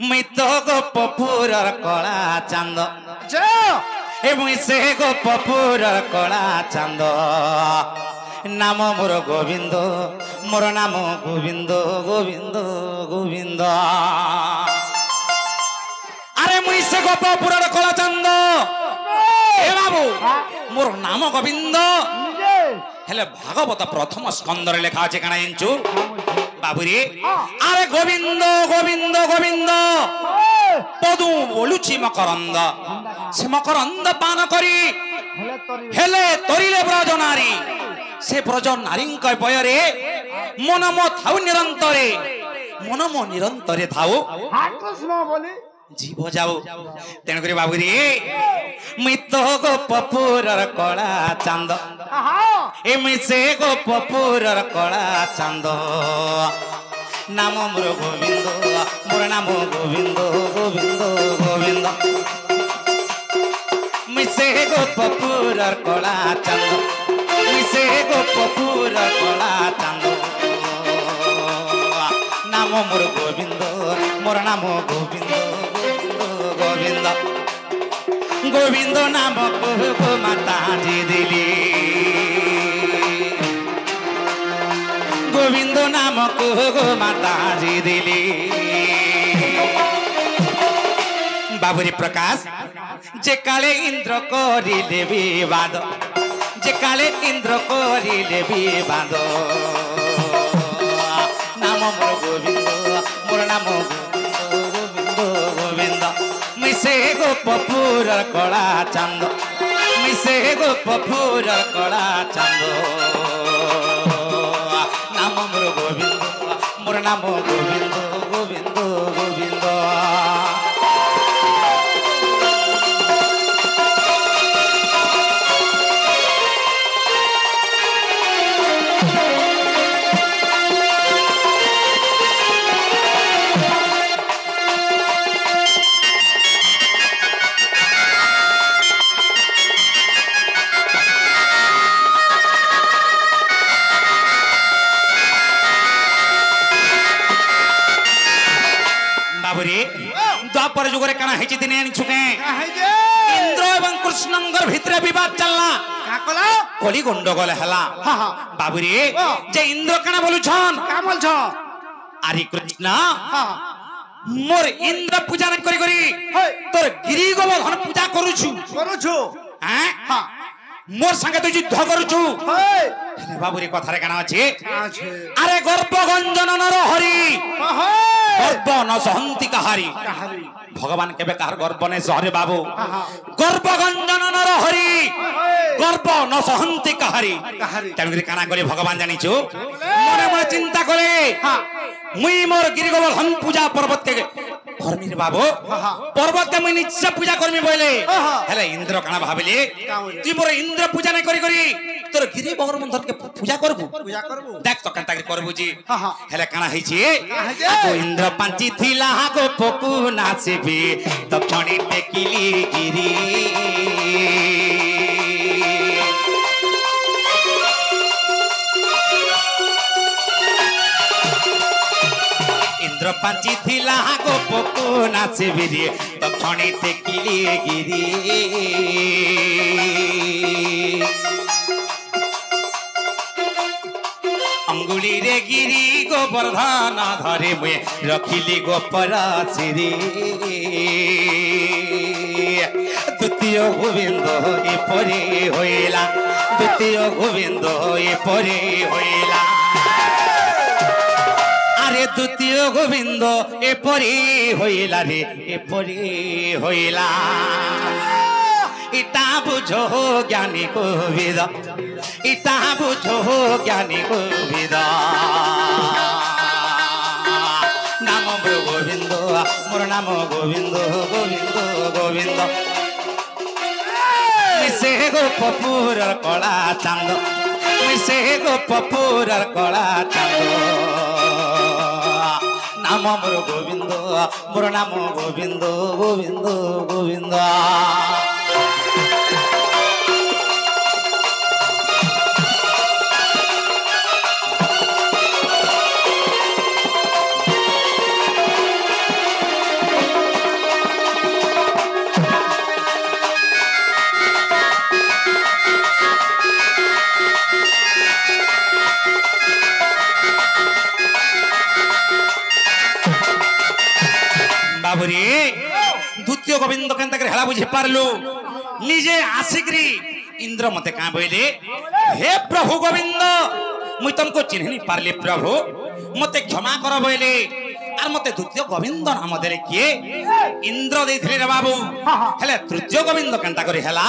মুই তো গোপপুরর কলা চাঁদ এ মুই সে গোপপুরর কলা চাঁদ নাম মোর গোবিন্দ মোর নাম গোবিন্দ গোবিন্দ গোবিন্দ আরে মুই সে গোপপুরর কলা চাঁদ এ বাবু মোর নাম গোবিন্দ হেলে ভাগবত প্রথম স্কন্ধরে লেখা আছে কানা জানছু বাবুরে আরে গোবিন্দ গোবিন্দ গোবিন্দ পদু বলুছি মকরন্দ সে মকরন্দ পান করি হেলে তরিলে ব্রজ নারী সে ব্রজ নারীঙ্ক বয়রে মনম থাউ নিরন্তরে মনম নিরন্তরে থাউ জীব যাও তেণুকরি বাবুরে মিত গোপপুরর কলা চাঁদ এমি সে গোপপুরর কলা চাঁদ নাম মোর গোবিন্দ মোর নাম গোবিন্দ গোবিন্দ গোবিন্দ মিশে গোপপুরর কলা চাঁদ মিশে গোপপুরর কলা চাঁদ নাম মোর গোবিন্দ মোর নাম গোবিন্দ গোবিন্দ গোবিন্দ নাম গো মাতাজি দিলি গোবিন্দ নাম গো মাতাজি দিলি বাবুরি প্রকাশ যে কালে ইন্দ্র করিলে বিবাদ যে কালে ইন্দ্র করিলে বিবাদ নাম মোর গোবিন্দ মোর নাম গোবিন্দ গোবিন্দ মিশে গোপপুরর কলা চাঁদ মিশে গোপপুরর কলা চাঁদ নাম মোর গোবিন্দ মোর নাম গোবিন্দ গোবিন্দ গোবিন্দ द्वापर जुगरे काना हेची दिने छुके इंद्र एवं कृष्णंगर भितरे विवाद चलला कली गंडगोल हला बाबुरे जे इंद्र काना बोलुछन का बोलछ आरी कृष्ण मोर इंद्र पूजा न करी करी तोर गिरी गोवर्धन पूजा करूछु हां मोर संगे तो युद्ध करूछु बाबुरे कथारे काना अछि अरे गर्भ गंजन नर हरि गर्भ न सहंती कहारी भगवान केबे कहार गर्भ ने सहरे बाबू गर्भ गंजन नर हरि गर्भ न सहंती कहारी तेणुकरी काना करे भगवान जानिछु मने मने चिंता करे मुई मोर गिरी गोवर्धन पूजा पर्वत के करमी रे बाबू पर्वत के मुई निश्चय पूजा करमी बोले हेले इंद्र काना भाबिले तू मोर इंद्र पूजा नै करी करी तोर गिरी गोवर्धन के पूजा करबू देख तो कंता करबू जी हेले काना हेछि आगो इंद्र पांची थिला गो पोकु नाचबे दक्षिणी टेकिली गिरी इंद्र पांची थिला गो पोकु नाचबे रे दक्षिणी टेकिली गिरी अंगुली रे गिरी गोवर्धन धरे मुए रखिली गोपर सिरी द्वितीय गोविंद एपरे होइला द्वितीय गोविंद एपरे होइला अरे द्वितीय गोविंद एपरे होइला रे एपरे होइला इता बुझो ज्ञानी कोविद इता बुझो ज्ञानी कोविद नाम मोर गोविंद मोर नाम गोविंद गोविंद गोविंद मिसे गोपपुरर कला चांद मिसे गोपपुरर कला चांद नाम मोर गोविंद मोर नाम गोविंद गोविंद गोविंद बाबुरी द्वितीय गोविंद केनता कर हेला बुझी पारलु निजे आसिकरी इंद्र मते का बोले हे प्रभु गोविंद मुई तुमको चिन्हनी पारली प्रभु मते क्षमा कर बोले आर मते द्वितीय गोविंद नाम देले किए इंद्र देथिले रे बाबू हेले तृतीय गोविंद केनता करी हेला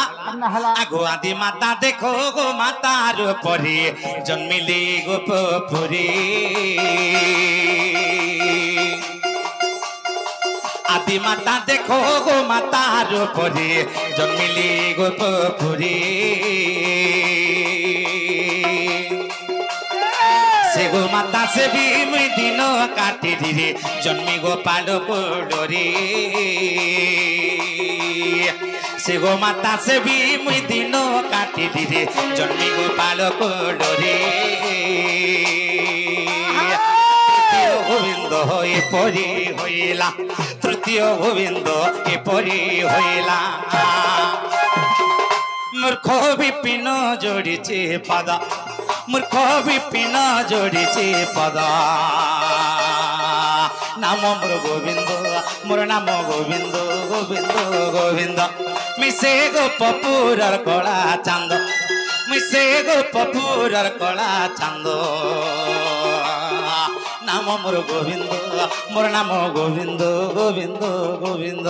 आगो आदि माता देखो गो माता रूपरी जन्मिली गोपपुरी आदि माता देखो गो माता रूपरी जन्मिली गोपपुरी से गो माता से भी मुई दिन काटी रे जन्मी गोपाल को डोरी से गो माता से भी मुई दिन काटी रे जन्मी गोपाल को डोरी गोविंद होई परी होइला तृतीय गोविंद ए परी होइला मूर्ख विपिन जोड़ीचे पद मूर्ख विपिन जोड़ीचे पद नाम मोर गोविंद मोर नाम गोविंद गोविंद गोविंद मिसे गोपपुरर कला चांद मिसे गोपपुरर कला चांद नाम मोर गोविंद मोर नाम गोविंद गोविंद गोविंद